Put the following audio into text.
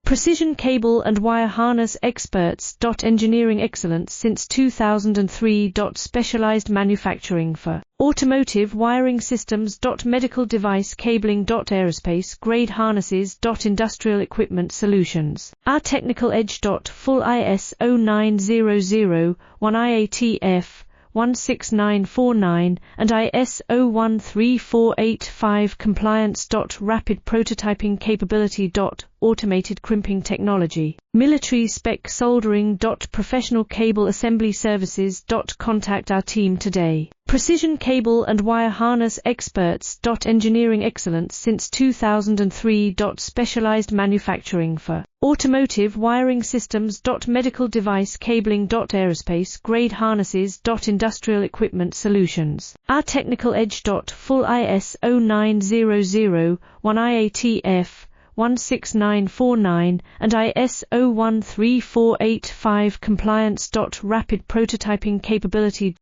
Precision cable and wire harness experts. Engineering excellence since 2003. Specialized manufacturing for automotive wiring systems. Medical device cabling. Aerospace grade harnesses. Industrial equipment solutions. Our technical edge. Full ISO 9001 IATF 16949 and ISO 13485 compliance. Rapid prototyping capability. Automated crimping technology. Military spec soldering. Professional cable assembly services. Contact our team today. Precision cable and wire harness experts. Engineering excellence since 2003. Specialized manufacturing for automotive wiring systems. Medical device cabling. Aerospace grade harnesses. Industrial equipment solutions. Our technical edge. Full ISO 9001 IATF 16949 and ISO 13485 compliance. Rapid prototyping capability.